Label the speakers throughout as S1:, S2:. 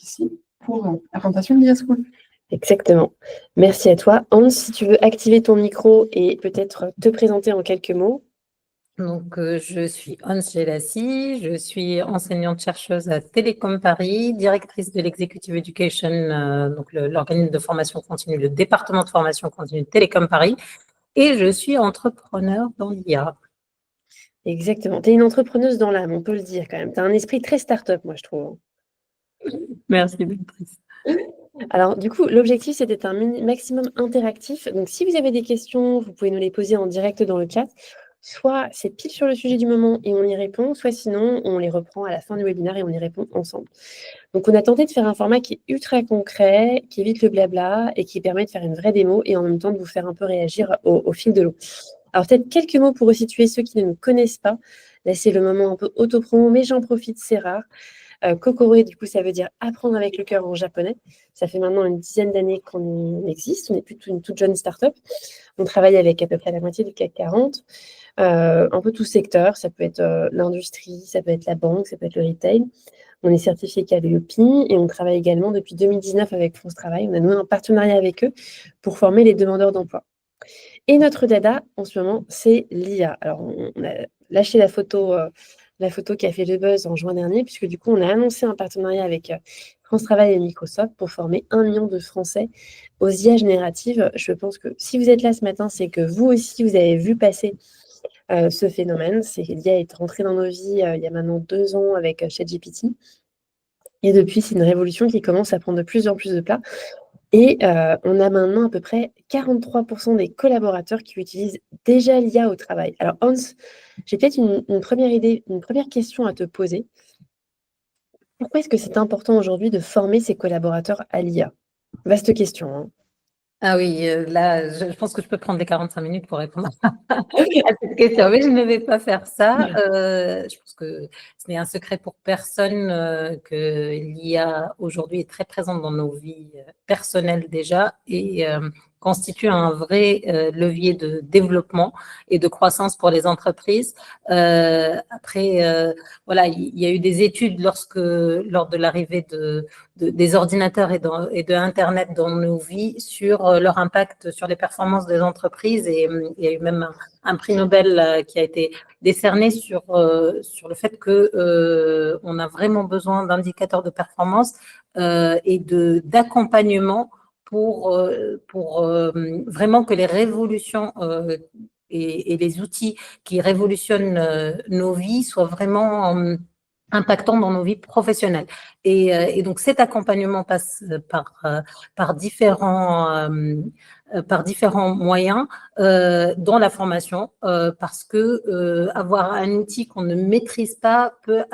S1: ici pour la présentation de l'IA School.
S2: Exactement. Merci à toi. Hans, si tu veux activer ton micro et peut-être te présenter en quelques mots.
S3: Donc, je suis Hans Gelassi, je suis enseignante-chercheuse à Télécom Paris, directrice de l'Executive Education, donc l'organisme de formation continue, le département de formation continue de Télécom Paris, et je suis entrepreneur dans l'IA.
S2: Exactement. Tu es une entrepreneuse dans l'âme, on peut le dire quand même. Tu as un esprit très start-up, moi, je trouve.
S3: Merci, Béatrice.
S2: Alors, du coup, l'objectif, c'est d'être un maximum interactif. Donc, si vous avez des questions, vous pouvez nous les poser en direct dans le chat. Soit c'est pile sur le sujet du moment et on y répond, soit sinon, on les reprend à la fin du webinaire et on y répond ensemble. Donc, on a tenté de faire un format qui est ultra concret, qui évite le blabla et qui permet de faire une vraie démo et en même temps de vous faire un peu réagir au fil de l'eau. Alors, peut-être quelques mots pour resituer ceux qui ne nous connaissent pas. Là, c'est le moment un peu auto-promo, mais j'en profite, c'est rare. Kokoro, du coup, ça veut dire apprendre avec le cœur en japonais. Ça fait maintenant une dizaine d'années qu'on existe. On est plutôt une toute jeune start-up. On travaille avec à peu près la moitié du CAC 40. Un peu tout secteur. Ça peut être l'industrie, ça peut être la banque, ça peut être le retail. On est certifié Calliope et on travaille également depuis 2019 avec France Travail. On a noué un partenariat avec eux pour former les demandeurs d'emploi. Et notre dada, en ce moment, c'est l'IA. Alors, on a lâché la photo qui a fait le buzz en juin dernier, puisque du coup, on a annoncé un partenariat avec France Travail et Microsoft pour former 1 million de Français aux IA génératives. Je pense que si vous êtes là ce matin, c'est que vous aussi, vous avez vu passer ce phénomène. L'IA est rentrée dans nos vies il y a maintenant 2 ans avec ChatGPT. Et depuis, c'est une révolution qui commence à prendre de plus en plus de place. Et on a maintenant à peu près 43% des collaborateurs qui utilisent déjà l'IA au travail. Alors Hans, j'ai peut-être une première idée, une première question à te poser. Pourquoi est-ce que c'est important aujourd'hui de former ses collaborateurs à l'IA? Vaste question, hein.
S3: Ah oui, là, je pense que je peux prendre les 45 minutes pour répondre à cette question, mais je ne vais pas faire ça. Je pense que ce n'est un secret pour personne que l'IA aujourd'hui est très présente dans nos vies personnelles déjà et constitue un vrai levier de développement et de croissance pour les entreprises. Après, voilà, il y a eu des études lors de l'arrivée des ordinateurs et de Internet dans nos vies sur leur impact sur les performances des entreprises. Et il y a eu même un prix Nobel qui a été décerné sur le fait qu'on a vraiment besoin d'indicateurs de performance et d'accompagnement pour vraiment que les révolutions et les outils qui révolutionnent nos vies soient vraiment impactants dans nos vies professionnelles. Et donc, cet accompagnement passe par différents moyens dans la formation, parce que avoir un outil qu'on ne maîtrise pas peut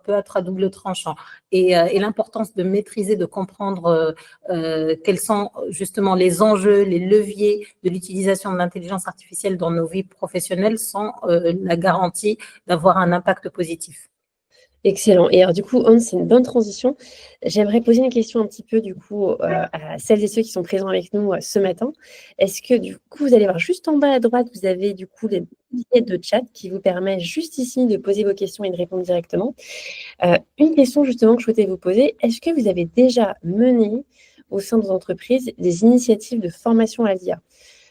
S3: être à double tranchant. Et l'importance de maîtriser, de comprendre quels sont justement les enjeux, les leviers de l'utilisation de l'intelligence artificielle dans nos vies professionnelles sont la garantie d'avoir un impact positif.
S2: Excellent. Et alors du coup, Hans, c'est une bonne transition. J'aimerais poser une question un petit peu du coup à celles et ceux qui sont présents avec nous ce matin. Est-ce que du coup, vous allez voir juste en bas à droite, vous avez du coup les billets de chat qui vous permet juste ici de poser vos questions et de répondre directement. Une question justement que je souhaitais vous poser, est-ce que vous avez déjà mené au sein de vos entreprises des initiatives de formation à l'IA?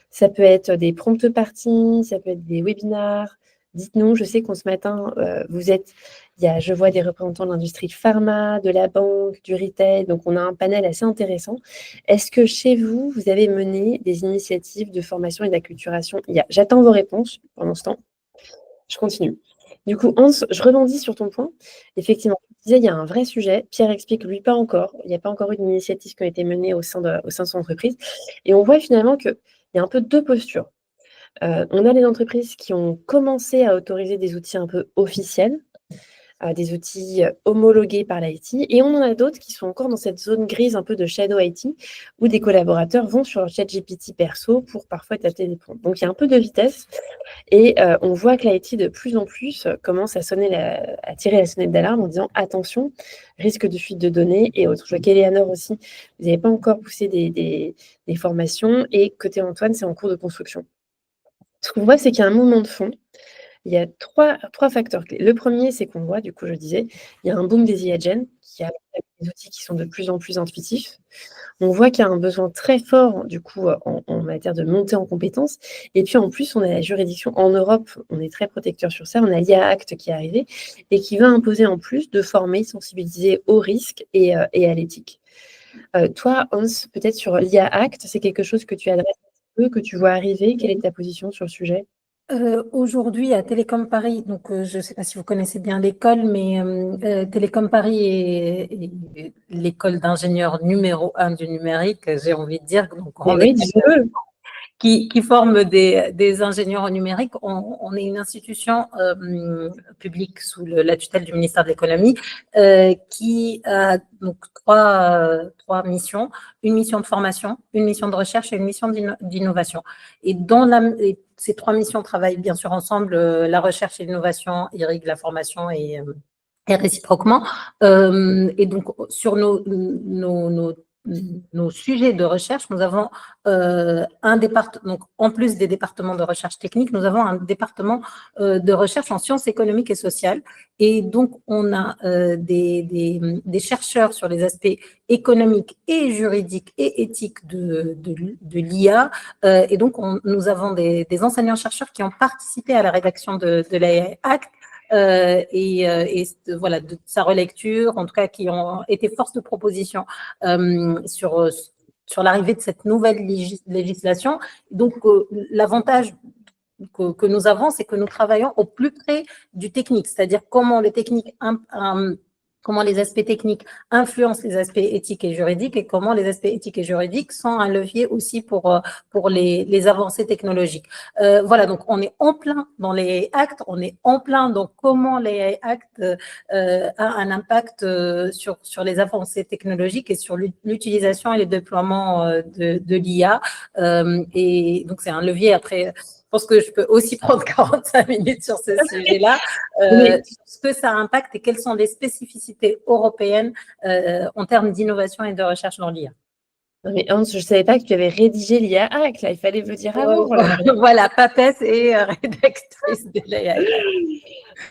S2: Ça peut être des prompt parties, ça peut être des webinars. Dites-nous, je sais qu'en ce matin, je vois des représentants de l'industrie pharma, de la banque, du retail, donc on a un panel assez intéressant. Est-ce que chez vous, vous avez mené des initiatives de formation et d'acculturation IA? J'attends vos réponses pendant ce temps. Je continue. Du coup, Hans, je rebondis sur ton point. Effectivement, tu disais, il y a un vrai sujet. Pierre explique, lui, pas encore. Il n'y a pas encore eu d'initiative qui a été menée au sein de son entreprise. Et on voit finalement qu'il y a un peu 2 postures. On a les entreprises qui ont commencé à autoriser des outils un peu officiels, des outils homologués par l'IT, et on en a d'autres qui sont encore dans cette zone grise un peu de shadow IT, où des collaborateurs vont sur leur ChatGPT perso pour parfois tâter des prompts. Donc il y a un peu de vitesse, et on voit que l'IT de plus en plus commence à tirer la sonnette d'alarme en disant attention, risque de fuite de données et autres. Je vois qu'Eleanor aussi, vous n'avez pas encore poussé des formations, et côté Antoine, c'est en cours de construction. Ce qu'on voit, c'est qu'il y a un mouvement de fond. Il y a trois facteurs clés. Le premier, c'est qu'on voit, du coup, je disais, il y a un boom des IA Gen qui a des outils qui sont de plus en plus intuitifs. On voit qu'il y a un besoin très fort, du coup, en matière de montée en compétences. Et puis, en plus, on a la juridiction en Europe, on est très protecteur sur ça. On a l'IA Act qui est arrivé et qui va imposer en plus de former, sensibiliser aux risques et à l'éthique. Toi, Hans, peut-être sur l'IA Act, c'est quelque chose que tu adresses un peu, que tu vois arriver. Quelle est ta position sur le sujet?
S3: Aujourd'hui, à Télécom Paris, donc je ne sais pas si vous connaissez bien l'école, mais Télécom Paris est l'école d'ingénieurs numéro 1 du numérique, j'ai envie de dire. Donc,
S2: Eh oui, dis-le.
S3: qui forment des ingénieurs en numérique. On est une institution publique sous la tutelle du ministère de l'économie qui a donc trois missions, une mission de formation, une mission de recherche et une mission d'innovation. Et ces trois missions travaillent bien sûr ensemble, la recherche et l'innovation irriguent la formation et réciproquement. Et donc, sur nos sujets de recherche, nous avons un département, donc en plus des départements de recherche technique, nous avons un département de recherche en sciences économiques et sociales. Et donc, on a des chercheurs sur les aspects économiques et juridiques et éthiques de l'IA. Et donc, nous avons des enseignants-chercheurs qui ont participé à la rédaction de l'AI Act. Voilà, de sa relecture, en tout cas qui ont été force de proposition sur l'arrivée de cette nouvelle législation. Donc, l'avantage que nous avons, c'est que nous travaillons au plus près du technique, c'est-à-dire comment les aspects techniques influencent les aspects éthiques et juridiques et comment les aspects éthiques et juridiques sont un levier aussi pour les avancées technologiques. Voilà, donc on est en plein dans les actes, on est en plein dans comment les actes a un impact sur les avancées technologiques et sur l'utilisation et le déploiement de l'IA. Et donc, c'est un levier après. Je pense que je peux aussi prendre 45 minutes sur ce sujet-là, ce que ça impacte et quelles sont les spécificités européennes en termes d'innovation et de recherche dans l'IA.
S2: Non mais Hans, je ne savais pas que tu avais rédigé l'IA Act, là, il fallait me le dire avant.
S3: Voilà, papesse et rédactrice de l'IA Act.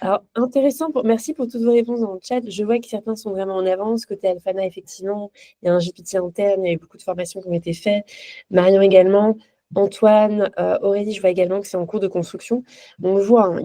S2: Alors, intéressant, merci pour toutes vos réponses dans le chat. Je vois que certains sont vraiment en avance. Côté Alphana, effectivement, il y a un GPT interne, il y a eu beaucoup de formations qui ont été faites. Marion également. Antoine, Aurélie, je vois également que c'est en cours de construction. On le voit, hein,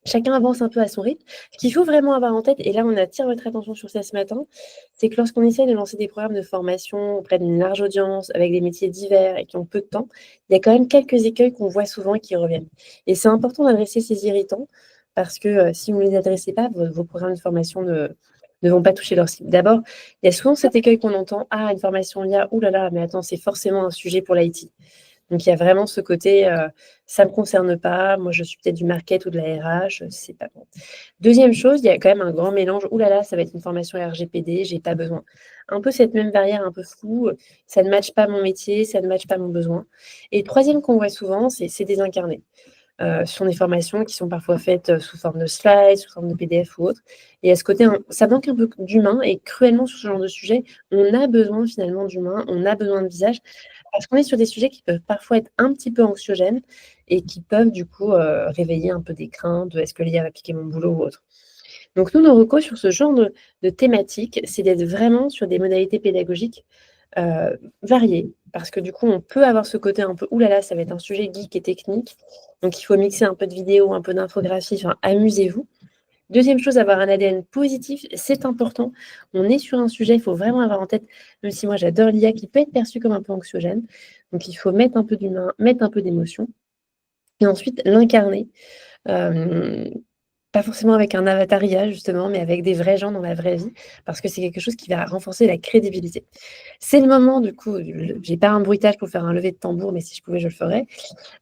S2: chacun avance un peu à son rythme. Ce qu'il faut vraiment avoir en tête, et là on attire votre attention sur ça ce matin, c'est que lorsqu'on essaie de lancer des programmes de formation auprès d'une large audience, avec des métiers divers et qui ont peu de temps, il y a quand même quelques écueils qu'on voit souvent et qui reviennent. Et c'est important d'adresser ces irritants, parce que si vous ne les adressez pas, vos programmes de formation ne vont pas toucher leur cible. D'abord, il y a souvent cet écueil qu'on entend, ah, une formation IA, oulala, mais attends, c'est forcément un sujet pour l'IT. Donc, il y a vraiment ce côté, ça ne me concerne pas, moi je suis peut-être du market ou de la RH, c'est pas bon. Deuxième chose, il y a quand même un grand mélange, oulala, ça va être une formation RGPD, j'ai pas besoin. Un peu cette même barrière un peu floue, ça ne matche pas mon métier, ça ne matche pas mon besoin. Et troisième qu'on voit souvent, c'est désincarné. Ce sont des formations qui sont parfois faites sous forme de slides, sous forme de PDF ou autre. Et à ce côté, ça manque un peu d'humain et cruellement sur ce genre de sujet, on a besoin finalement d'humain, on a besoin de visage parce qu'on est sur des sujets qui peuvent parfois être un petit peu anxiogènes et qui peuvent du coup réveiller un peu des craintes de est-ce que l'IA va piquer mon boulot ou autre. Donc nous, nos recos sur ce genre de thématique, c'est d'être vraiment sur des modalités pédagogiques variées, parce que du coup, on peut avoir ce côté un peu, oulala, ça va être un sujet geek et technique, donc il faut mixer un peu de vidéo, un peu d'infographie, enfin, amusez-vous. Deuxième chose, avoir un ADN positif, c'est important. On est sur un sujet, il faut vraiment avoir en tête, même si moi j'adore l'IA, qui peut être perçue comme un peu anxiogène, donc il faut mettre un peu d'humain, mettre un peu d'émotion, et ensuite l'incarner. Pas forcément avec un avatar IA justement, mais avec des vrais gens dans la vraie vie, parce que c'est quelque chose qui va renforcer la crédibilité. C'est le moment, du coup, j'ai pas un bruitage pour faire un lever de tambour, mais si je pouvais, je le ferais.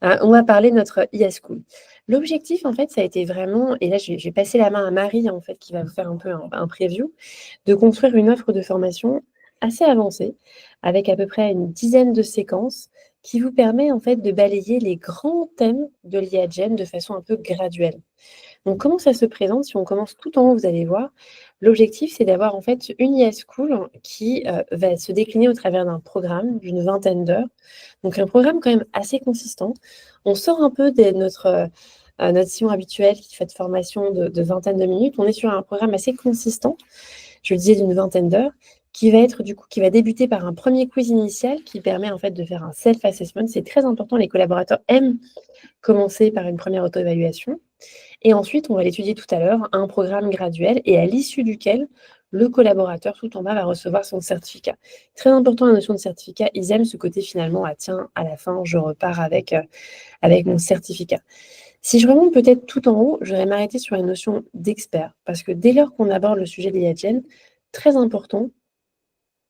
S2: On va parler de notre IA School. L'objectif, en fait, ça a été vraiment, et là, je vais passer la main à Marie, en fait, qui va vous faire un peu un preview, de construire une offre de formation assez avancée, avec à peu près une dizaine de séquences, qui vous permet, en fait, de balayer les grands thèmes de l'IA Gen de façon un peu graduelle. Donc, comment ça se présente? Si on commence tout en haut, vous allez voir, l'objectif, c'est d'avoir en fait une IA School qui va se décliner au travers d'un programme d'une vingtaine d'heures. Donc, un programme quand même assez consistant. On sort un peu de notre sillon habituel qui fait de formation de vingtaine de minutes. On est sur un programme assez consistant je le disais, d'une vingtaine d'heures, qui va débuter par un premier quiz initial qui permet en fait de faire un self-assessment. C'est très important, les collaborateurs aiment commencer par une première auto-évaluation. Et ensuite, on va l'étudier tout à l'heure, un programme graduel et à l'issue duquel le collaborateur tout en bas va recevoir son certificat. Très important la notion de certificat, ils aiment ce côté finalement, ah tiens, à la fin, je repars avec mon certificat. Si je remonte peut-être tout en haut, je vais m'arrêter sur la notion d'expert, parce que dès lors qu'on aborde le sujet de l'IAGEN, très important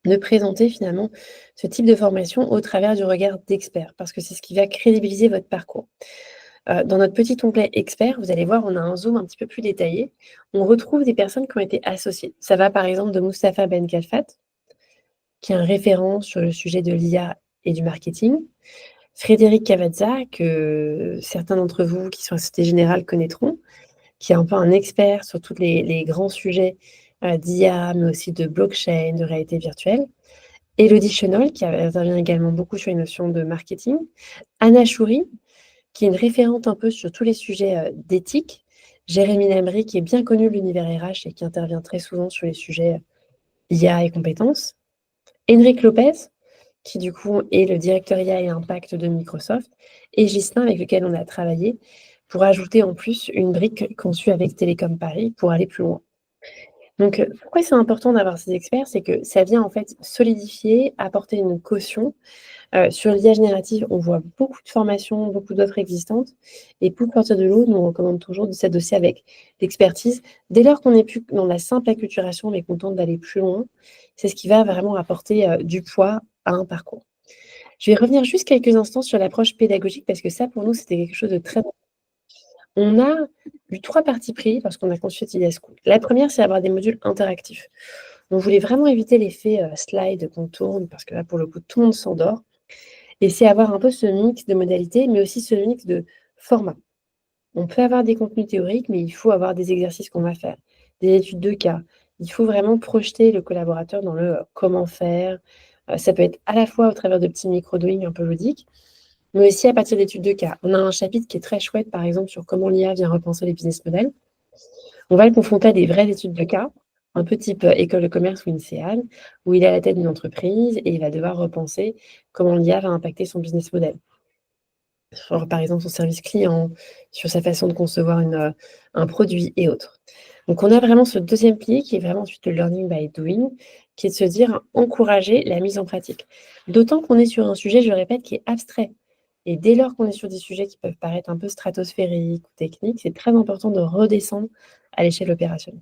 S2: de présenter finalement ce type de formation au travers du regard d'expert, parce que c'est ce qui va crédibiliser votre parcours. Dans notre petit onglet expert, vous allez voir, on a un zoom un petit peu plus détaillé. On retrouve des personnes qui ont été associées. Ça va par exemple de Moustapha Ben Kalfat, qui est un référent sur le sujet de l'IA et du marketing. Frédéric Cavazza, que certains d'entre vous qui sont à Société Générale connaîtront, qui est un peu un expert sur tous les grands sujets d'IA, mais aussi de blockchain, de réalité virtuelle. Élodie Chenol, qui intervient également beaucoup sur les notions de marketing. Anna Chouri, qui est une référente un peu sur tous les sujets d'éthique. Jérémy Lamry, qui est bien connu de l'univers RH et qui intervient très souvent sur les sujets IA et compétences. Enric Lopez, qui du coup est le directeur IA et Impact de Microsoft. Et Ghislain, avec lequel on a travaillé, pour ajouter en plus une brique conçue avec Télécom Paris pour aller plus loin. Donc, pourquoi c'est important d'avoir ces experts? C'est que ça vient en fait solidifier, apporter une caution. Sur l'IA générative, on voit beaucoup de formations, beaucoup d'offres existantes. Et pour sortir de l'eau, nous, on recommande toujours de s'adosser avec l'expertise. Dès lors qu'on n'est plus dans la simple acculturation, mais qu'on tente d'aller plus loin, c'est ce qui va vraiment apporter du poids à un parcours. Je vais revenir juste quelques instants sur l'approche pédagogique, parce que ça, pour nous, c'était quelque chose de très important. On a eu 3 parties pris lorsqu'on a conçu cette IDEA School. La première, c'est avoir des modules interactifs. On voulait vraiment éviter l'effet slide qu'on tourne, parce que là, pour le coup, tout le monde s'endort. Et c'est avoir un peu ce mix de modalités, mais aussi ce mix de formats. On peut avoir des contenus théoriques, mais il faut avoir des exercices qu'on va faire, des études de cas. Il faut vraiment projeter le collaborateur dans le comment faire. Ça peut être à la fois au travers de petits micro-doing un peu ludiques, mais aussi à partir d'études de cas. On a un chapitre qui est très chouette, par exemple, sur comment l'IA vient repenser les business models. On va le confronter à des vraies études de cas, un peu type école de commerce ou INSEAD, où il est à la tête d'une entreprise et il va devoir repenser comment l'IA va impacter son business model. Sur, par exemple, son service client, sur sa façon de concevoir un produit et autres. Donc, on a vraiment ce deuxième pilier qui est vraiment ensuite le learning by doing, qui est de se dire encourager la mise en pratique. D'autant qu'on est sur un sujet, je répète, qui est abstrait. Et dès lors qu'on est sur des sujets qui peuvent paraître un peu stratosphériques ou techniques, c'est très important de redescendre à l'échelle opérationnelle.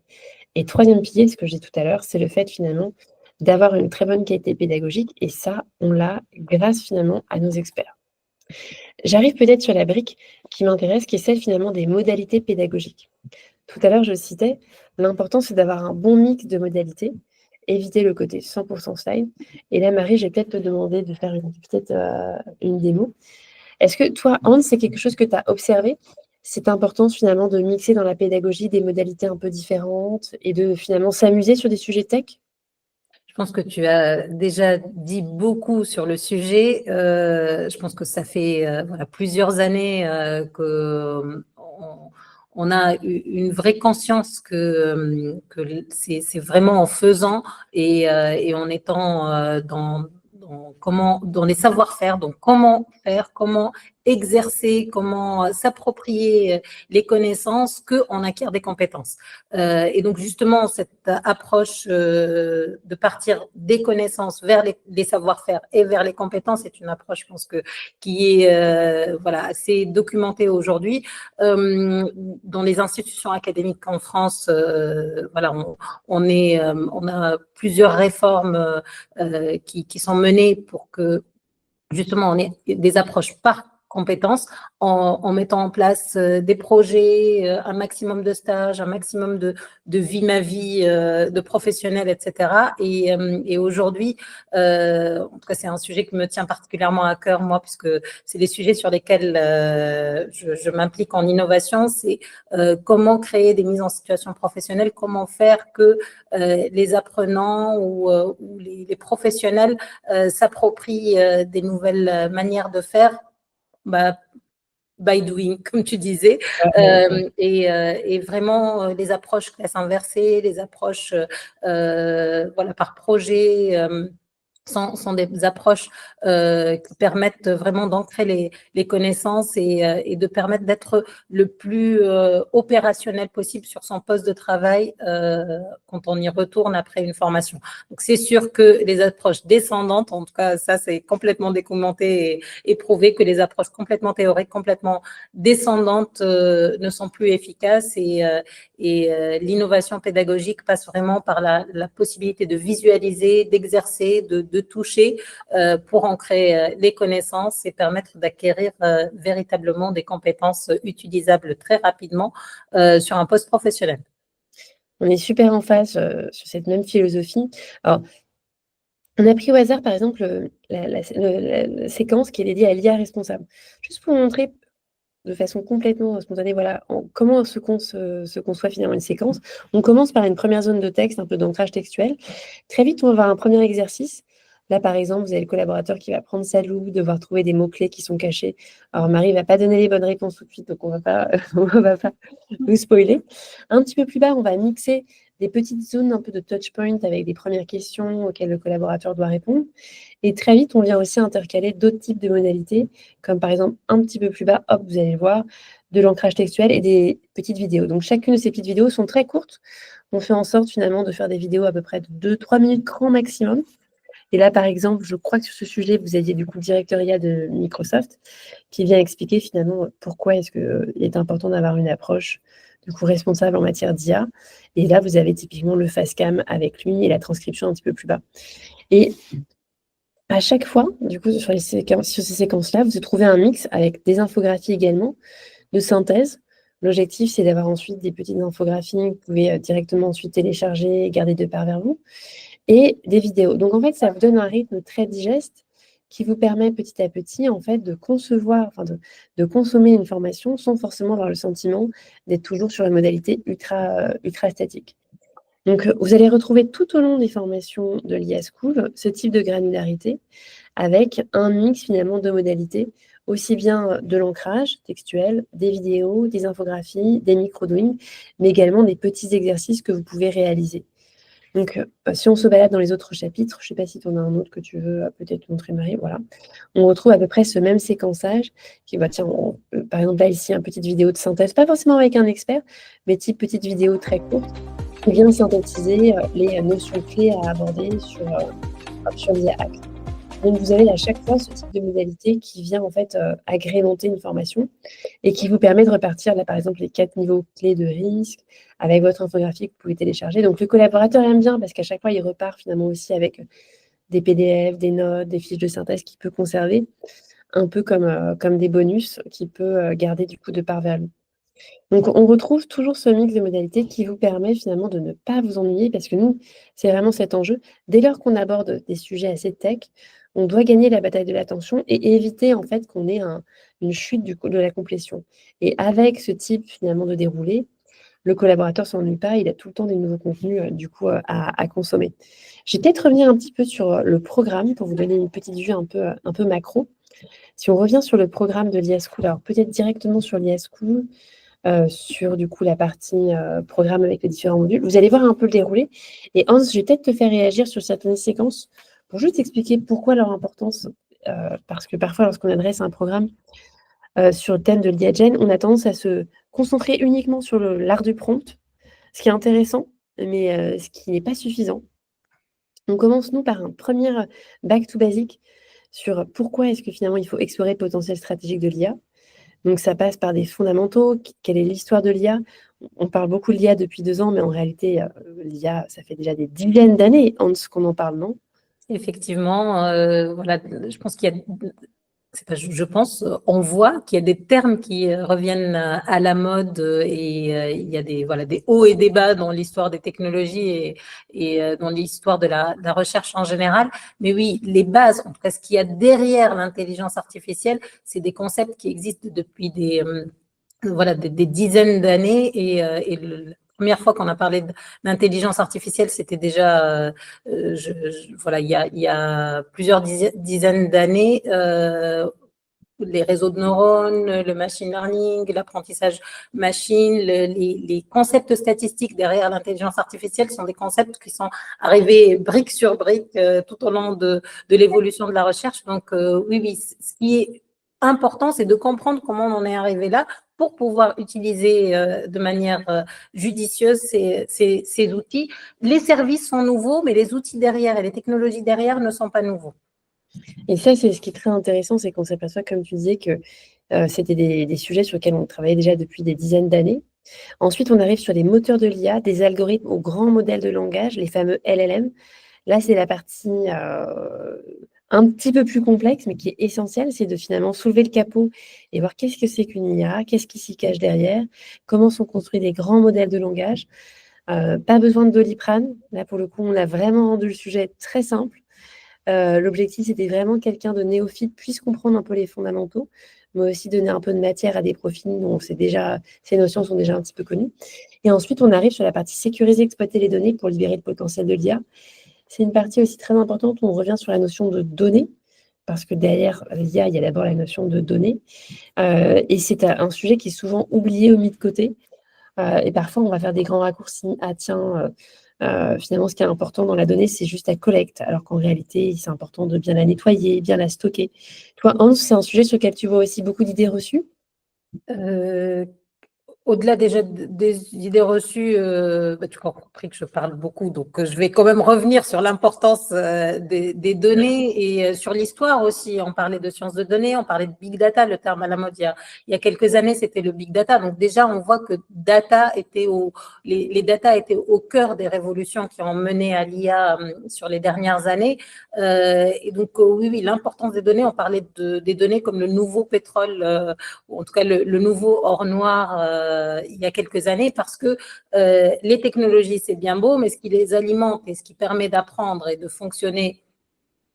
S2: Et troisième pilier, ce que j'ai dit tout à l'heure, c'est le fait finalement d'avoir une très bonne qualité pédagogique. Et ça, on l'a grâce finalement à nos experts. J'arrive peut-être sur la brique qui m'intéresse, qui est celle finalement des modalités pédagogiques. Tout à l'heure, je citais, l'important c'est d'avoir un bon mix de modalités, éviter le côté 100% slide. Et là, Marie, j'ai peut-être te demander de faire une démo. Est-ce que toi, Anne, c'est quelque chose que tu as observé, cette importance finalement de mixer dans la pédagogie des modalités un peu différentes et de finalement s'amuser sur des sujets tech?
S3: Je pense que tu as déjà dit beaucoup sur le sujet. Je pense que ça fait plusieurs années qu'on a une vraie conscience que c'est vraiment en faisant et en étant dans les savoir-faire, donc comment faire, comment exercer, comment s'approprier les connaissances, qu'on acquiert des compétences. Et donc justement, cette approche de partir des connaissances vers les savoir-faire et vers les compétences est une approche, je pense, qui est assez documentée aujourd'hui. Dans les institutions académiques en France, on a plusieurs réformes qui sont menées pour que justement on ait des approches par compétences en mettant en place des projets, un maximum de stages, un maximum de vie ma vie de professionnels, etc. Et aujourd'hui, en tout cas, c'est un sujet qui me tient particulièrement à cœur, moi, puisque c'est des sujets sur lesquels je m'implique en innovation, c'est comment créer des mises en situation professionnelle, comment faire que les apprenants ou les professionnels s'approprient des nouvelles manières de faire, by doing, comme tu disais, et vraiment les approches classe inversée, les approches voilà, par projet, sont des approches qui permettent vraiment d'ancrer les connaissances et de permettre d'être le plus opérationnel possible sur son poste de travail quand on y retourne après une formation. Donc, c'est sûr que les approches descendantes, en tout cas, ça, c'est complètement documenté et prouvé que les approches complètement théoriques, complètement descendantes ne sont plus efficaces et l'innovation pédagogique passe vraiment par la possibilité de visualiser, d'exercer, de toucher pour ancrer les connaissances et permettre d'acquérir véritablement des compétences utilisables très rapidement sur un poste professionnel.
S2: On est super en phase sur cette même philosophie. Alors, on a pris au hasard, par exemple, la séquence qui est dédiée à l'IA responsable. Juste pour montrer de façon complètement spontanée, voilà, comment se conçoit finalement une séquence. On commence par une première zone de texte, un peu d'ancrage textuel. Très vite, on va avoir un premier exercice. Là, par exemple, vous avez le collaborateur qui va prendre sa loupe, devoir trouver des mots-clés qui sont cachés. Alors, Marie ne va pas donner les bonnes réponses tout de suite, donc on va pas vous spoiler. Un petit peu plus bas, on va mixer des petites zones un peu de touch point avec des premières questions auxquelles le collaborateur doit répondre. Et très vite, on vient aussi intercaler d'autres types de modalités, comme par exemple, un petit peu plus bas, hop, vous allez le voir, de l'ancrage textuel et des petites vidéos. Donc, chacune de ces petites vidéos sont très courtes. On fait en sorte finalement de faire des vidéos à peu près de 2-3 minutes grand maximum. Et là, par exemple, je crois que sur ce sujet, vous aviez du coup le directeur IA de Microsoft qui vient expliquer finalement pourquoi est-ce qu'il est important d'avoir une approche du coup responsable en matière d'IA. Et là, vous avez typiquement le face-cam avec lui et la transcription un petit peu plus bas. Et à chaque fois, du coup, sur ces séquences-là, vous trouvez un mix avec des infographies également, de synthèse. L'objectif, c'est d'avoir ensuite des petites infographies que vous pouvez directement ensuite télécharger et garder de part vers vous, et des vidéos. Donc, en fait, ça vous donne un rythme très digeste qui vous permet petit à petit, en fait, de concevoir, enfin, de consommer une formation sans forcément avoir le sentiment d'être toujours sur une modalité ultra statique. Donc, vous allez retrouver tout au long des formations de l'IA School ce type de granularité avec un mix finalement de modalités, aussi bien de l'ancrage textuel, des vidéos, des infographies, des micro-doings, mais également des petits exercices que vous pouvez réaliser. Donc, si on se balade dans les autres chapitres, je ne sais pas si tu en as un autre que tu veux peut-être montrer, Marie, voilà. On retrouve à peu près ce même séquençage qui va, tiens, par exemple là ici, une petite vidéo de synthèse, pas forcément avec un expert, mais type petite vidéo très courte, qui vient synthétiser les notions clés à aborder sur l'IA Act. Donc, vous avez à chaque fois ce type de modalité qui vient en fait agrémenter une formation et qui vous permet de repartir, là par exemple, les 4 niveaux clés de risque avec votre infographie que vous pouvez télécharger. Donc, le collaborateur aime bien parce qu'à chaque fois, il repart finalement aussi avec des PDF, des notes, des fiches de synthèse qu'il peut conserver, un peu comme des bonus qu'il peut garder du coup de part vers lui. Donc, on retrouve toujours ce mix de modalités qui vous permet finalement de ne pas vous ennuyer parce que nous, c'est vraiment cet enjeu. Dès lors qu'on aborde des sujets assez tech, on doit gagner la bataille de l'attention et éviter en fait qu'on ait une chute de la complétion. Et avec ce type finalement de déroulé, le collaborateur ne s'ennuie pas, il a tout le temps des nouveaux contenus à consommer. Je vais peut-être revenir un petit peu sur le programme pour vous donner une petite vue un peu macro. Si on revient sur le programme de l'IA School, alors peut-être directement sur l'IA School, sur du coup la partie programme avec les différents modules. Vous allez voir un peu le déroulé. Et Hans, je vais peut-être te faire réagir sur certaines séquences pour juste expliquer pourquoi leur importance. Parce que parfois, lorsqu'on adresse un programme sur le thème de l'IA-Gen, on a tendance à se concentrer uniquement sur l'art du prompt, ce qui est intéressant, mais ce qui n'est pas suffisant. On commence, nous, par un premier back to basic sur pourquoi est-ce que finalement il faut explorer le potentiel stratégique de l'IA. Donc, ça passe par des fondamentaux. Quelle est l'histoire de l'IA? On parle beaucoup de l'IA depuis 2 ans, mais en réalité, l'IA, ça fait déjà des dizaines d'années, Hans, qu'on en parle, non?
S3: Effectivement, voilà, je pense qu'il y a, je pense, on voit qu'il y a des termes qui reviennent à la mode et il y a des hauts et des bas dans l'histoire des technologies et dans l'histoire de la recherche en général. Mais oui, les bases, en tout cas, ce qu'il y a derrière l'intelligence artificielle, c'est des concepts qui existent depuis des dizaines d'années et la première fois qu'on a parlé d'intelligence artificielle, c'était déjà, il y a plusieurs dizaines d'années, les réseaux de neurones, le machine learning, l'apprentissage machine, les concepts statistiques derrière l'intelligence artificielle sont des concepts qui sont arrivés brique sur brique tout au long de l'évolution de la recherche. Donc, oui, ce qui est important, c'est de comprendre comment on en est arrivé là pour pouvoir utiliser de manière judicieuse ces outils. Les services sont nouveaux, mais les outils derrière et les technologies derrière ne sont pas nouveaux.
S2: Et ça, c'est ce qui est très intéressant, c'est qu'on s'aperçoit, comme tu disais, que c'était des sujets sur lesquels on travaillait déjà depuis des dizaines d'années. Ensuite, on arrive sur les moteurs de l'IA, des algorithmes aux grands modèles de langage, les fameux LLM. Là, c'est la partie un petit peu plus complexe, mais qui est essentielle, c'est de finalement soulever le capot et voir qu'est-ce que c'est qu'une IA, qu'est-ce qui s'y cache derrière, comment sont construits des grands modèles de langage. Pas besoin de Doliprane. Là, pour le coup, on a vraiment rendu le sujet très simple. L'objectif, c'était vraiment que quelqu'un de néophyte puisse comprendre un peu les fondamentaux, mais aussi donner un peu de matière à des profils dont ces notions sont déjà un petit peu connues. Et ensuite, on arrive sur la partie sécuriser, exploiter les données pour libérer le potentiel de l'IA. C'est une partie aussi très importante où on revient sur la notion de données, parce que derrière l'IA, il y a d'abord la notion de données. Et c'est un sujet qui est souvent oublié ou mis de côté. Et parfois, on va faire des grands raccourcis. Ah tiens, finalement, ce qui est important dans la donnée, c'est juste la collecte, alors qu'en réalité, c'est important de bien la nettoyer, bien la stocker. Toi, Hans, c'est un sujet sur lequel tu vois aussi beaucoup d'idées reçues?
S3: Au-delà déjà des idées reçues, tu as compris que je parle beaucoup, donc je vais quand même revenir sur l'importance des données et sur l'histoire aussi. On parlait de sciences de données, on parlait de big data, le terme à la mode il y a quelques années, c'était le big data. Donc déjà, on voit que les data étaient au cœur des révolutions qui ont mené à l'IA sur les dernières années. Et donc oui, l'importance des données, on parlait des données comme le nouveau pétrole, ou en tout cas le nouveau or noir il y a quelques années, parce que les technologies, c'est bien beau, mais ce qui les alimente et ce qui permet d'apprendre et de fonctionner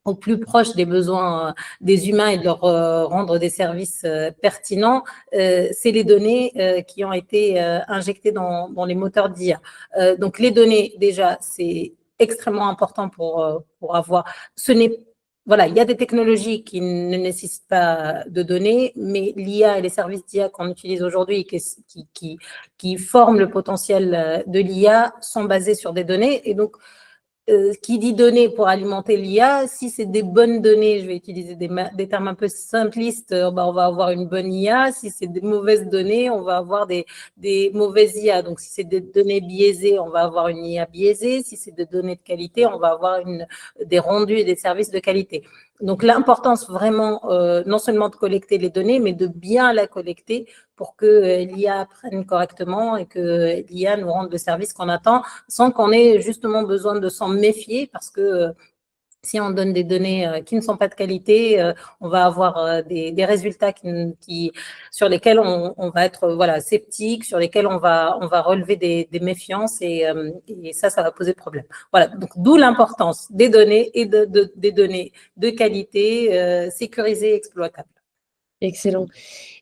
S3: au plus proche des besoins des humains et de leur rendre des services pertinents, c'est les données qui ont été injectées dans les moteurs d'IA. Donc les données, déjà, c'est extrêmement important pour avoir... Voilà, il y a des technologies qui ne nécessitent pas de données, mais l'IA et les services d'IA qu'on utilise aujourd'hui qui forment le potentiel de l'IA sont basés sur des données. Et donc, qui dit données pour alimenter l'IA, si c'est des bonnes données, je vais utiliser des termes un peu simplistes, on va avoir une bonne IA. Si c'est des mauvaises données, on va avoir des mauvaises IA. Donc, si c'est des données biaisées, on va avoir une IA biaisée. Si c'est des données de qualité, on va avoir des rendus et des services de qualité. Donc, l'importance vraiment, non seulement de collecter les données, mais de bien la collecter pour que l'IA apprenne correctement et que l'IA nous rende le service qu'on attend, sans qu'on ait justement besoin de s'en méfier, parce que si on donne des données qui ne sont pas de qualité, on va avoir des résultats sur lesquels on va être sceptique, sur lesquels on va relever des méfiances, et ça va poser problème. Voilà, donc d'où l'importance des données et des données de qualité, sécurisées et exploitables.
S2: Excellent.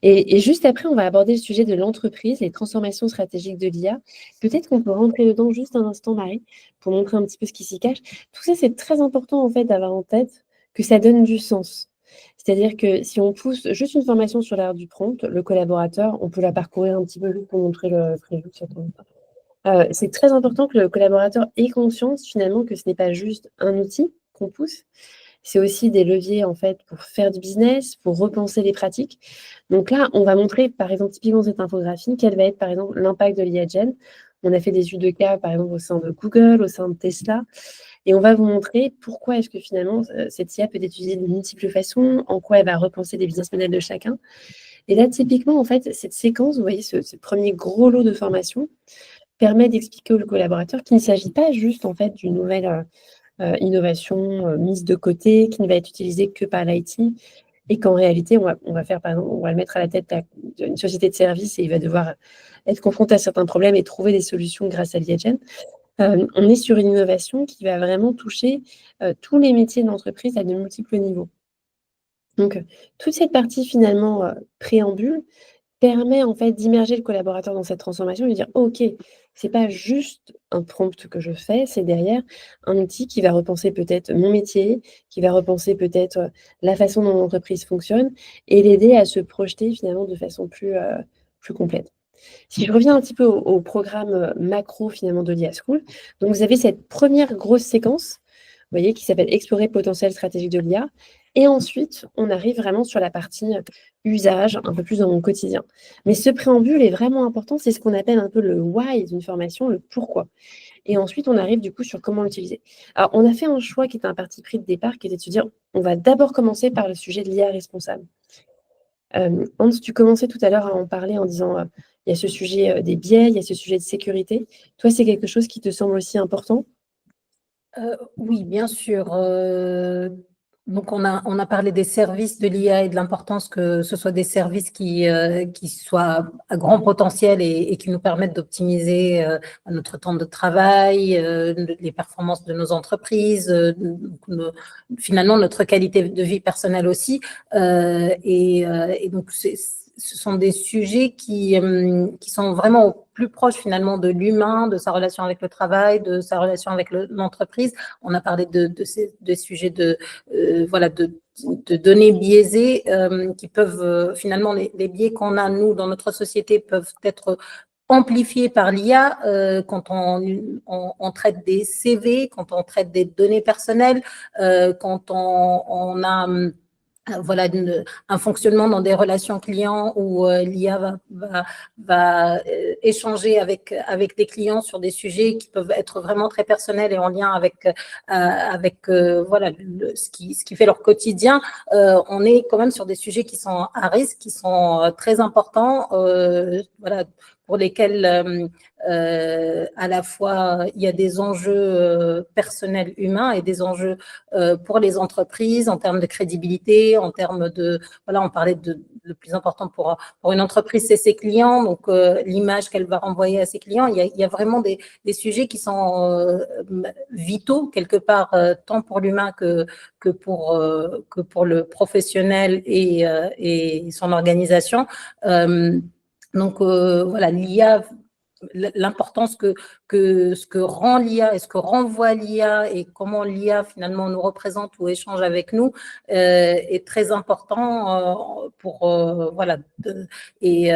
S2: Et juste après, on va aborder le sujet de l'entreprise, les transformations stratégiques de l'IA. Peut-être qu'on peut rentrer dedans juste un instant, Marie, pour montrer un petit peu ce qui s'y cache. Tout ça, c'est très important en fait d'avoir en tête que ça donne du sens. C'est-à-dire que si on pousse juste une formation sur l'art du prompt, le collaborateur, on peut la parcourir un petit peu juste pour montrer le prévu. C'est très important que le collaborateur ait conscience finalement que ce n'est pas juste un outil qu'on pousse, c'est aussi des leviers en fait pour faire du business, pour repenser les pratiques. Donc là, on va montrer par exemple typiquement cette infographie, quel va être par exemple l'impact de l'IA Gen. On a fait des études de cas par exemple au sein de Google, au sein de Tesla, et on va vous montrer pourquoi est-ce que finalement cette IA peut être utilisée de multiples façons, en quoi elle va repenser les business models de chacun. Et là, typiquement, en fait, cette séquence, vous voyez, ce premier gros lot de formation permet d'expliquer aux collaborateurs qu'il ne s'agit pas juste en fait d'une nouvelle innovation mise de côté, qui ne va être utilisée que par l'IT, et qu'en réalité, on va faire, par exemple, on va le mettre à la tête d'une société de service et il va devoir être confronté à certains problèmes et trouver des solutions grâce à l'IAGEN. On est sur une innovation qui va vraiment toucher tous les métiers d'entreprise à de multiples niveaux. Donc, toute cette partie finalement préambule permet en fait d'immerger le collaborateur dans cette transformation et de dire: «OK, c'est pas juste un prompt que je fais, c'est derrière un outil qui va repenser peut-être mon métier, qui va repenser peut-être, la façon dont l'entreprise fonctionne» et l'aider à se projeter finalement de façon plus complète. Si je reviens un petit peu au programme, macro finalement de l'IA School, donc vous avez cette première grosse séquence, vous voyez, qui s'appelle «Explorer le potentiel stratégique de l'IA» et ensuite on arrive vraiment sur la partie, usage, un peu plus dans mon quotidien. Mais ce préambule est vraiment important, c'est ce qu'on appelle un peu le why d'une formation, le pourquoi et ensuite on arrive du coup sur comment l'utiliser. Alors on a fait un choix qui était un parti pris de départ, qui était de se dire: «On va d'abord commencer par le sujet de l'IA responsable». Hans, tu commençais tout à l'heure à en parler en disant, il y a ce sujet, des biais, il y a ce sujet de sécurité. Toi, c'est quelque chose qui te semble aussi important?
S3: Oui, bien sûr. Donc, on a parlé des services de l'IA et de l'importance que ce soit des services qui soient à grand potentiel et qui nous permettent d'optimiser notre temps de travail, les performances de nos entreprises, finalement notre qualité de vie personnelle aussi. Et donc, ce sont des sujets qui sont vraiment au plus proche finalement de l'humain, de sa relation avec le travail, de sa relation avec l'entreprise. On a parlé de ces sujets voilà, de données biaisées qui peuvent finalement, les biais qu'on a nous dans notre société peuvent être amplifiés par l'IA quand on traite des CV, quand on traite des données personnelles, quand on a voilà, un fonctionnement dans des relations clients où l'IA va échanger avec des clients sur des sujets qui peuvent être vraiment très personnels et en lien avec voilà, ce qui fait leur quotidien. On est quand même sur des sujets qui sont à risque, qui sont très importants, voilà, pour lesquels à la fois il y a des enjeux personnels humains et des enjeux pour les entreprises en termes de crédibilité, en termes de, voilà, on parlait de le plus important pour une entreprise, c'est ses clients, donc l'image qu'elle va renvoyer à ses clients. Il y a vraiment des sujets qui sont vitaux quelque part, tant pour l'humain que pour le professionnel et son organisation. Donc voilà, l'IA, l'importance ce que rend l'IA et ce que renvoie l'IA et comment l'IA finalement nous représente ou échange avec nous est très important pour voilà, et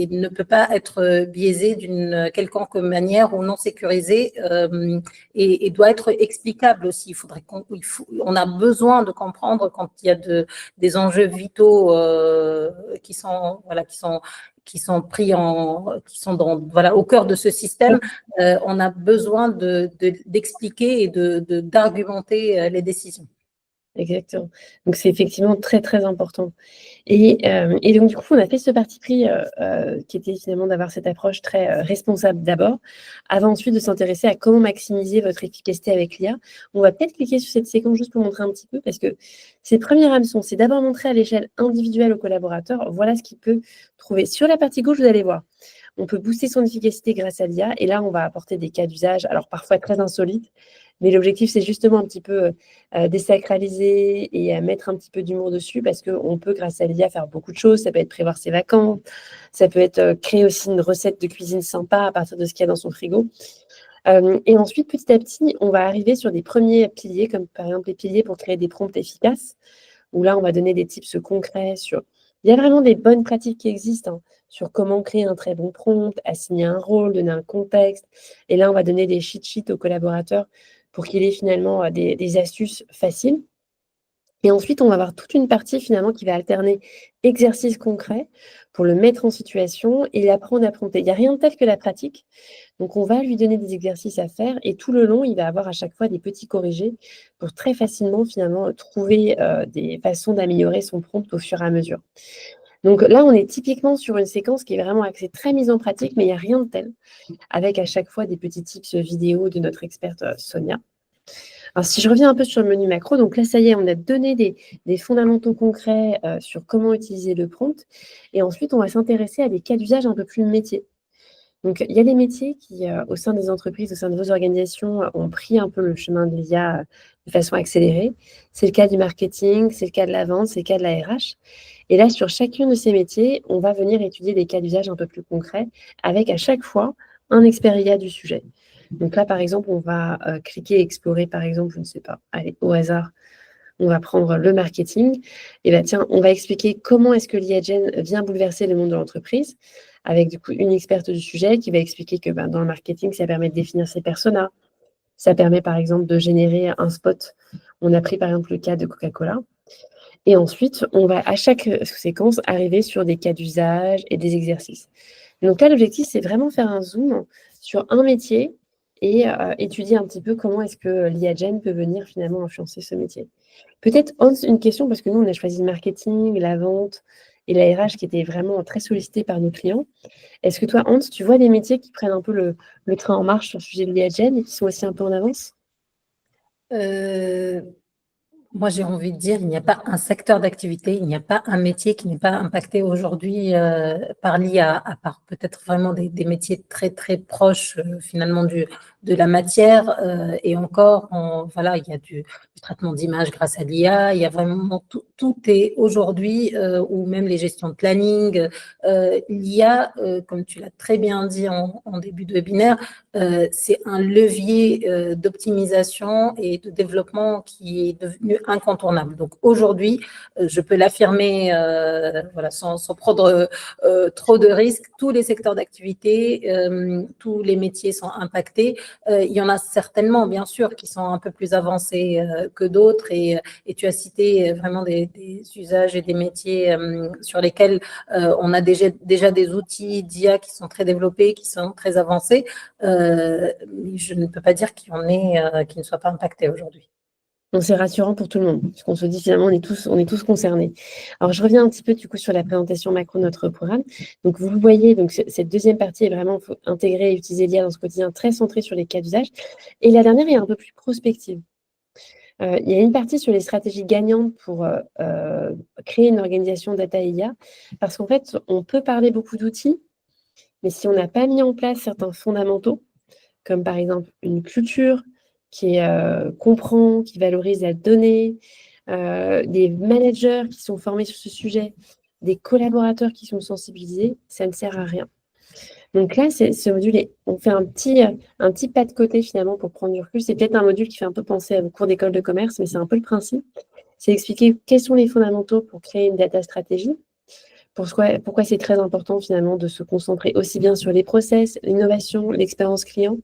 S3: ne peut pas être biaisé d'une quelconque manière ou non sécurisé et doit être explicable aussi. On a besoin de comprendre quand il y a des enjeux vitaux qui sont pris qui sont voilà, au cœur de ce système. On a besoin d'expliquer et d'argumenter les décisions.
S2: Exactement. Donc c'est effectivement très, très important et donc du coup, on a fait ce parti pris, qui était finalement d'avoir cette approche très, responsable d'abord, avant ensuite de s'intéresser à comment maximiser votre efficacité avec l'IA. On va peut-être cliquer sur cette séquence juste pour montrer un petit peu parce que ces premiers hameçons, c'est d'abord montrer à l'échelle individuelle au collaborateur, voilà ce qu'il peut trouver. Sur la partie gauche, vous allez voir, on peut booster son efficacité grâce à l'IA et là, on va apporter des cas d'usage, alors parfois très insolites, mais l'objectif, c'est justement un petit peu, désacraliser et mettre un petit peu d'humour dessus parce qu'on peut, grâce à l'IA, faire beaucoup de choses. Ça peut être prévoir ses vacances, ça peut être, créer aussi une recette de cuisine sympa à partir de ce qu'il y a dans son frigo. Et ensuite, petit à petit, on va arriver sur des premiers piliers, comme par exemple les piliers pour créer des prompts efficaces, où là, on va donner des tips concrets sur il y a vraiment des bonnes pratiques qui existent, hein, sur comment créer un très bon prompt, assigner un rôle, donner un contexte et là, on va donner des cheat sheets aux collaborateurs pour qu'il ait finalement, des astuces faciles et ensuite, on va avoir toute une partie finalement qui va alterner exercices concrets pour le mettre en situation et l'apprendre à prompter. Il n'y a rien de tel que la pratique, donc on va lui donner des exercices à faire et tout le long, il va avoir à chaque fois des petits corrigés pour très facilement finalement trouver, des façons d'améliorer son prompt au fur et à mesure. Donc là, on est typiquement sur une séquence qui est vraiment axée très mise en pratique, mais il n'y a rien de tel, avec à chaque fois des petits tips vidéo de notre experte, Sonia. Alors si je reviens un peu sur le menu macro, donc là, ça y est, on a donné des fondamentaux concrets, sur comment utiliser le prompt et ensuite on va s'intéresser à des cas d'usage un peu plus métiers. Donc il y a des métiers qui, au sein des entreprises, au sein de vos organisations, ont pris un peu le chemin de l'IA, de façon accélérée. C'est le cas du marketing, c'est le cas de la vente, c'est le cas de la RH Et là, sur chacun de ces métiers, on va venir étudier des cas d'usage un peu plus concrets avec à chaque fois un expert IA du sujet. Donc là, par exemple, on va cliquer explorer, par exemple, je ne sais pas, allez, au hasard, on va prendre le marketing. Et bien, tiens, on va expliquer comment est-ce que l'IA Gen vient bouleverser le monde de l'entreprise avec du coup une experte du sujet qui va expliquer que dans le marketing, ça permet de définir ses personas. Ça permet par exemple de générer un spot. On a pris par exemple le cas de Coca-Cola. Et ensuite, on va à chaque séquence arriver sur des cas d'usage et des exercices. Donc là, l'objectif, c'est vraiment faire un zoom sur un métier et étudier un petit peu comment est-ce que l'IA Gen peut venir finalement influencer ce métier. Peut-être, Hans, une question, parce que nous, on a choisi le marketing, la vente et la RH qui étaient vraiment très sollicités par nos clients. Est-ce que toi, Hans, tu vois des métiers qui prennent un peu le train en marche sur le sujet de l'IA Gen et qui sont aussi un peu en avance?
S3: Moi, j'ai envie de dire, il n'y a pas un secteur d'activité, il n'y a pas un métier qui n'est pas impacté aujourd'hui par l'IA, à part peut-être vraiment des métiers très, très proches finalement de la matière. Et encore, voilà, il y a du traitement d'image grâce à l'IA, il y a vraiment tout est aujourd'hui, ou même les gestions de planning. L'IA, comme tu l'as très bien dit en début de webinaire, c'est un levier d'optimisation et de développement qui est devenu incontournable. Donc aujourd'hui, je peux l'affirmer voilà, sans prendre trop de risques, tous les secteurs d'activité, tous les métiers sont impactés. Il y en a certainement, bien sûr, qui sont un peu plus avancés que d'autres et tu as cité vraiment des usages et des métiers sur lesquels on a déjà des outils d'IA qui sont très développés, qui sont très avancés. Je ne peux pas dire qu'il y en ait qui ne soient pas impactés aujourd'hui.
S2: Donc c'est rassurant pour tout le monde, parce qu'on se dit finalement on est tous concernés. Alors je reviens un petit peu du coup sur la présentation macro de notre programme. Donc vous le voyez, donc cette deuxième partie est vraiment intégrer et utiliser l'IA dans ce quotidien très centré sur les cas d'usage. Et la dernière est un peu plus prospective. Il y a une partie sur les stratégies gagnantes pour créer une organisation data IA, parce qu'en fait, on peut parler beaucoup d'outils, mais si on n'a pas mis en place certains fondamentaux, comme par exemple une culture qui comprend, qui valorise la donnée, des managers qui sont formés sur ce sujet, des collaborateurs qui sont sensibilisés, ça ne sert à rien. Donc là, ce module, on fait un petit pas de côté finalement pour prendre du recul. C'est peut-être un module qui fait un peu penser à vos cours d'école de commerce, mais c'est un peu le principe. C'est expliquer quels sont les fondamentaux pour créer une data stratégie. Pourquoi c'est très important finalement de se concentrer aussi bien sur les process, l'innovation, l'expérience client.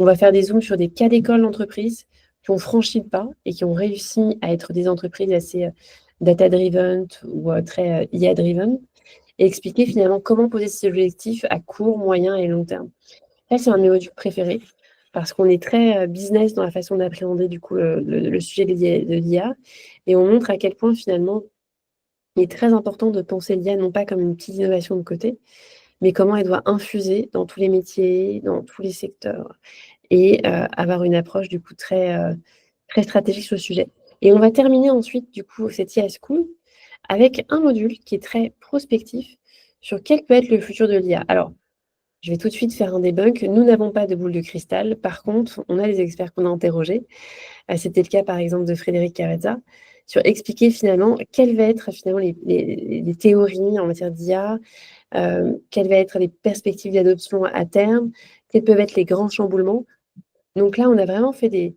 S2: On va faire des zooms sur des cas d'école d'entreprise qui ont franchi le pas et qui ont réussi à être des entreprises assez data-driven ou très IA-driven et expliquer finalement comment poser ces objectifs à court, moyen et long terme. Là, c'est un de mes modules préférés parce qu'on est très business dans la façon d'appréhender du coup le sujet de l'IA et on montre à quel point finalement il est très important de penser l'IA non pas comme une petite innovation de côté, mais comment elle doit infuser dans tous les métiers, dans tous les secteurs et avoir une approche du coup très stratégique sur le sujet. Et on va terminer ensuite du coup cette IA School avec un module qui est très prospectif sur quel peut être le futur de l'IA. Alors, je vais tout de suite faire un debunk. Nous n'avons pas de boule de cristal. Par contre, on a des experts qu'on a interrogés. C'était le cas, par exemple, de Frédéric Cavazza, sur expliquer finalement quelles vont être finalement les théories en matière d'IA, quelles vont être les perspectives d'adoption à terme, quels peuvent être les grands chamboulements. Donc là, on a vraiment fait des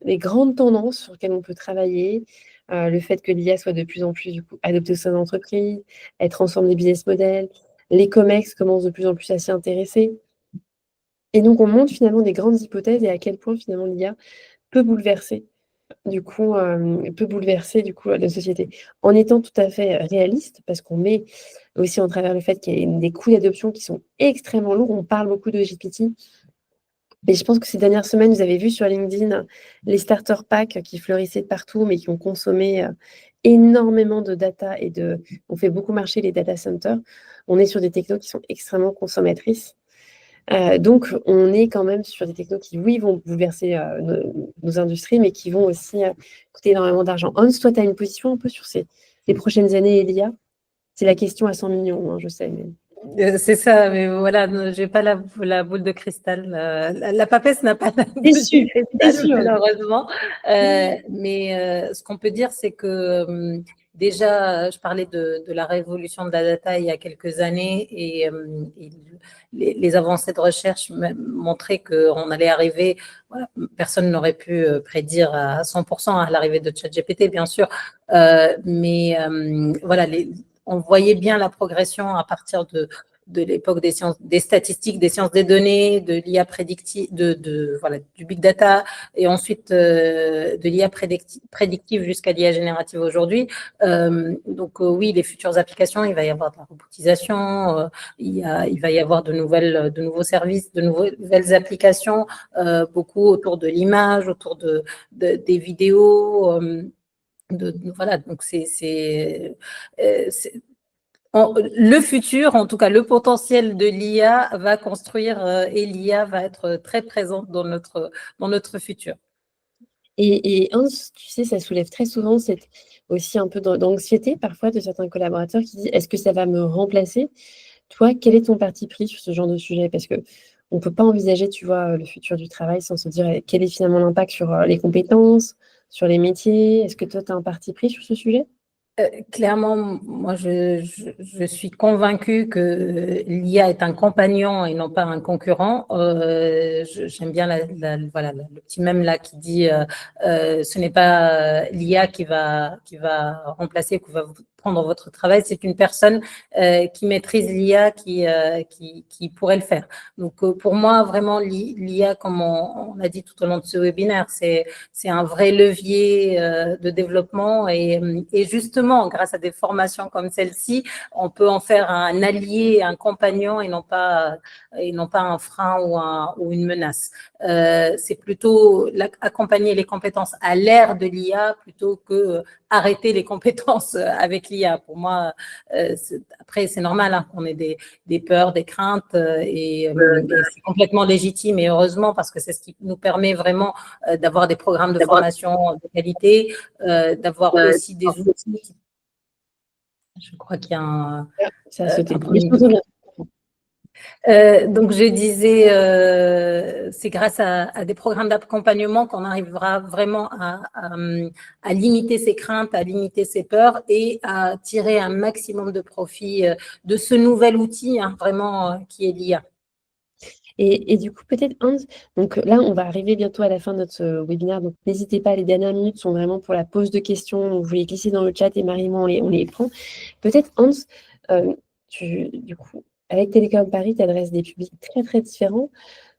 S2: grandes tendances sur lesquelles on peut travailler. Le fait que l'IA soit de plus en plus du coup, adoptée au sein d'entreprises, elle transforme les business models, les COMEX commencent de plus en plus à s'y intéresser. Et donc, on montre finalement des grandes hypothèses et à quel point finalement l'IA peut bouleverser la société. En étant tout à fait réaliste, parce qu'on met aussi en travers le fait qu'il y a des coûts d'adoption qui sont extrêmement lourds. On parle beaucoup de GPT. Mais je pense que ces dernières semaines, vous avez vu sur LinkedIn les starter packs qui fleurissaient de partout, mais qui ont consommé énormément de data et on fait beaucoup marcher les data centers. On est sur des technos qui sont extrêmement consommatrices. Donc, on est quand même sur des technos qui, oui, vont bouleverser nos industries, mais qui vont aussi coûter énormément d'argent. Hans, toi, tu as une position un peu sur les prochaines années et l'IA? C'est la question à 100 millions, hein, je sais. Mais...
S3: C'est ça, mais voilà, j'ai pas la boule de cristal. La papesse n'a pas la boule
S2: Déçu,
S3: de cristal, malheureusement. Mais ce qu'on peut dire, c'est que déjà, je parlais de la révolution de la data il y a quelques années et les avancées de recherche montraient qu'on allait arriver, voilà, personne n'aurait pu prédire à 100% à l'arrivée de ChatGPT, bien sûr, mais voilà, on voyait bien la progression à partir de l'époque des sciences, des statistiques, des sciences des données, de l'IA prédictive, voilà, du big data, et ensuite de l'IA prédictive jusqu'à l'IA générative aujourd'hui. Donc oui, les futures applications, il va y avoir de la robotisation, il va y avoir de nouveaux services, de nouvelles applications, beaucoup autour de l'image, autour des vidéos. Voilà, donc le futur, en tout cas le potentiel de l'IA va construire et l'IA va être très présente dans notre futur.
S2: Et Hans, tu sais, ça soulève très souvent aussi un peu d'anxiété parfois de certains collaborateurs qui disent est-ce que ça va me remplacer? Toi, quel est ton parti pris sur ce genre de sujet? Parce qu'on ne peut pas envisager, tu vois, le futur du travail sans se dire quel est finalement l'impact sur les compétences, sur les métiers. Est-ce que toi, tu as un parti pris sur ce sujet?
S3: Clairement, moi, je suis convaincue que l'IA est un compagnon et non pas un concurrent. J'aime bien voilà, le petit mème là qui dit ce n'est pas l'IA qui va remplacer, qui va prendre votre travail, c'est une personne qui maîtrise l'IA qui pourrait le faire. Donc, pour moi, vraiment, l'IA, comme on l'a dit tout au long de ce webinaire, c'est un vrai levier de développement et justement, grâce à des formations comme celle-ci, on peut en faire un allié, un compagnon et non pas un frein ou une menace. C'est plutôt accompagner les compétences à l'ère de l'IA plutôt que arrêter les compétences avec l'IA. Pour moi, après, c'est normal hein, qu'on ait des peurs, des craintes et c'est complètement légitime et heureusement parce que c'est ce qui nous permet vraiment d'avoir des programmes de formation de qualité, d'avoir aussi des outils. Je crois qu'il y a un...
S2: Ça a sauté.
S3: Donc, je disais, c'est grâce à des programmes d'accompagnement qu'on arrivera vraiment à limiter ses craintes, à limiter ses peurs et à tirer un maximum de profit de ce nouvel outil, hein, vraiment, qui est l'IA.
S2: Et du coup, peut-être, Hans, donc là, on va arriver bientôt à la fin de notre webinaire, donc n'hésitez pas, les dernières minutes sont vraiment pour la pose de questions. Vous les glissez dans le chat et Marie et moi, on les prend. Peut-être, Hans, du coup, avec Télécom Paris, tu adresses des publics très, très différents.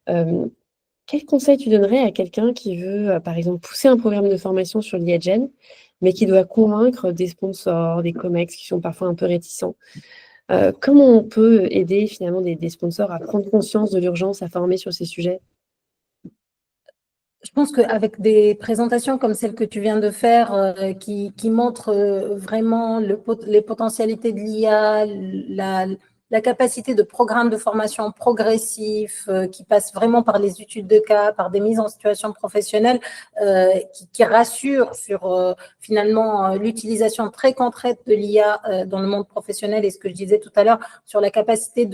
S2: Quel conseil tu donnerais à quelqu'un qui veut, par exemple, pousser un programme de formation sur l'IAGEN, mais qui doit convaincre des sponsors, des COMEX qui sont parfois un peu réticents? Comment on peut aider finalement des sponsors à prendre conscience de l'urgence à former sur ces sujets?
S3: Je pense qu'avec des présentations comme celle que tu viens de faire, qui montrent vraiment les potentialités de l'IA, la capacité de programmes de formation progressifs, qui passent vraiment par les études de cas, par des mises en situation professionnelle, qui rassurent sur finalement l'utilisation très concrète de l'IA dans le monde professionnel et ce que je disais tout à l'heure sur la capacité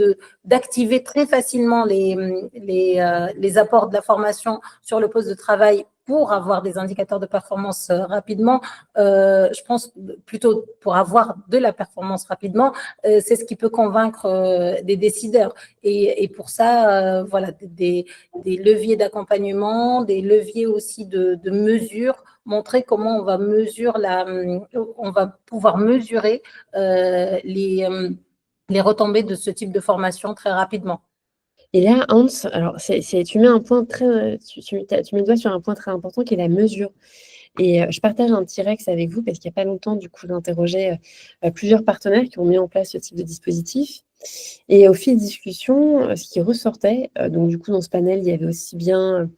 S3: d'activer très facilement les apports de la formation sur le poste de travail pour avoir des indicateurs de performance rapidement, je pense plutôt pour avoir de la performance rapidement, c'est ce qui peut convaincre des décideurs. Et pour ça, voilà, des leviers d'accompagnement, des leviers aussi de mesure, montrer comment on va pouvoir mesurer les retombées de ce type de formation très rapidement.
S2: Et là, Hans, alors tu mets un point tu mets le doigt sur un point très important qui est la mesure. Et je partage un T-Rex avec vous parce qu'il n'y a pas longtemps, du coup, j'interrogeais plusieurs partenaires qui ont mis en place ce type de dispositif. Et au fil de discussion, ce qui ressortait, donc du coup, dans ce panel, il y avait aussi bien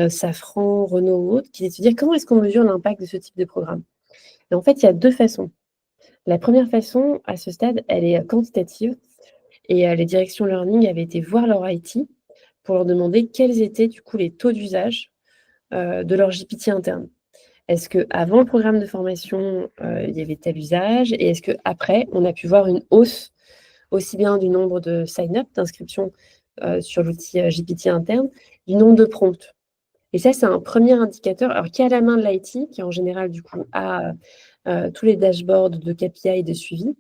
S2: Safran, Renault ou autres, qui étaient de se dire comment est-ce qu'on mesure l'impact de ce type de programme. Et en fait, il y a deux façons. La première façon, à ce stade, elle est quantitative. Et les directions learning avaient été voir leur IT pour leur demander quels étaient du coup les taux d'usage de leur GPT interne. Est-ce qu'avant le programme de formation, il y avait tel usage? Et est-ce qu'après, on a pu voir une hausse aussi bien du nombre de sign-up, d'inscriptions sur l'outil GPT interne, du nombre de prompts? Et ça, c'est un premier indicateur, alors qui est à la main de l'IT, qui en général, du coup, a tous les dashboards de KPI et de suivi.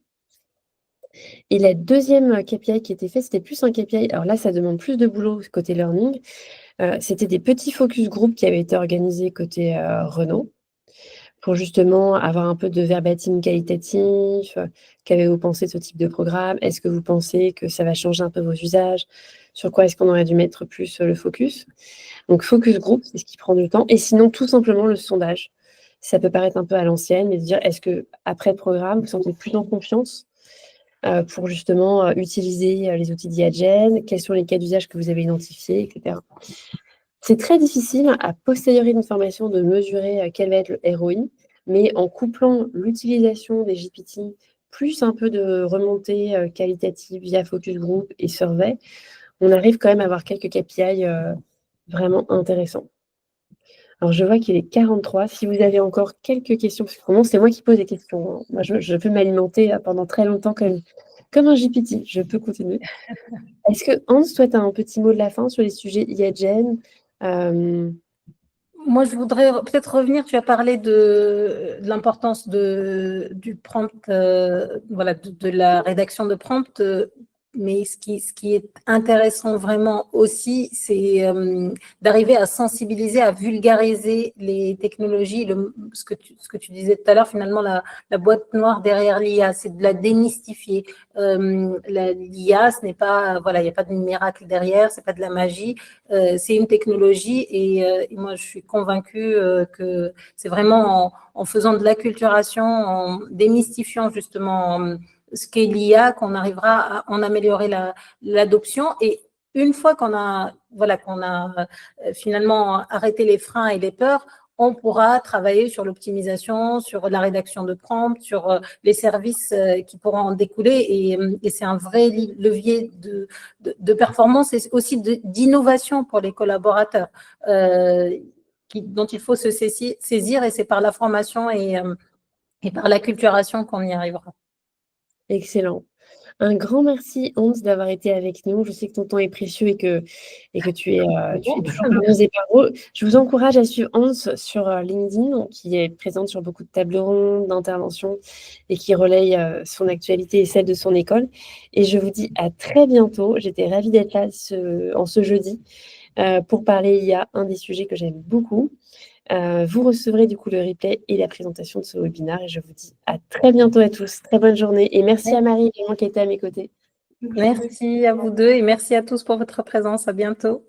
S2: Et la deuxième KPI qui était fait, c'était plus un KPI. Alors là, ça demande plus de boulot côté learning. C'était des petits focus group qui avaient été organisés côté Renault pour justement avoir un peu de verbatim qualitatif. Qu'avez-vous pensé de ce type de programme? Est-ce que vous pensez que ça va changer un peu vos usages? Sur quoi est-ce qu'on aurait dû mettre plus le focus? Donc, focus group, c'est ce qui prend du temps. Et sinon, tout simplement, le sondage. Ça peut paraître un peu à l'ancienne, mais de dire, est-ce que après le programme, vous sentez plus en confiance pour justement utiliser les outils d'IAGEN? Quels sont les cas d'usage que vous avez identifiés, etc. C'est très difficile, à posteriori d'une formation, de mesurer quel va être le ROI, mais en couplant l'utilisation des GPT plus un peu de remontée qualitative via focus group et survey, on arrive quand même à avoir quelques KPI vraiment intéressants. Alors, je vois qu'il est 43. Si vous avez encore quelques questions, parce que vraiment, c'est moi qui pose les questions, hein. Moi, je peux m'alimenter pendant très longtemps comme un GPT. Je peux continuer. Est-ce que, Hans, toi, tu as un petit mot de la fin sur les sujets IAGEN?
S3: Moi, je voudrais peut-être revenir, tu as parlé de l'importance du prompt, voilà, de la rédaction de prompt, mais ce qui est intéressant vraiment aussi, c'est d'arriver à sensibiliser, à vulgariser les technologies, ce que tu disais tout à l'heure, finalement, la boîte noire derrière l'IA, c'est de la démystifier. L'IA, ce n'est pas, voilà, il n'y a pas de miracle derrière, c'est pas de la magie, c'est une technologie et moi, je suis convaincue que c'est vraiment en faisant de l'acculturation, en démystifiant justement ce qu'est l'IA, qu'on arrivera à en améliorer l'adoption. Et une fois qu'on a finalement arrêté les freins et les peurs, on pourra travailler sur l'optimisation, sur la rédaction de prompts, sur les services qui pourront en découler. Et c'est un vrai levier de performance et aussi d'innovation pour les collaborateurs dont il faut se saisir. Et c'est par la formation et par l'acculturation qu'on y arrivera.
S2: Excellent. Un grand merci, Hans, d'avoir été avec nous. Je sais que ton temps est précieux et que tu es toujours heureuse et parole. Je vous encourage à suivre Hans sur LinkedIn, qui est présente sur beaucoup de tables rondes, d'interventions et qui relaye son actualité et celle de son école. Et je vous dis à très bientôt. J'étais ravie d'être là en ce jeudi pour parler IA, un des sujets que j'aime beaucoup. Vous recevrez du coup le replay et la présentation de ce webinaire et je vous dis à très bientôt à tous. Très bonne journée et merci à Marie également qui était à mes côtés.
S3: Merci à vous deux et merci à tous pour votre présence. À bientôt.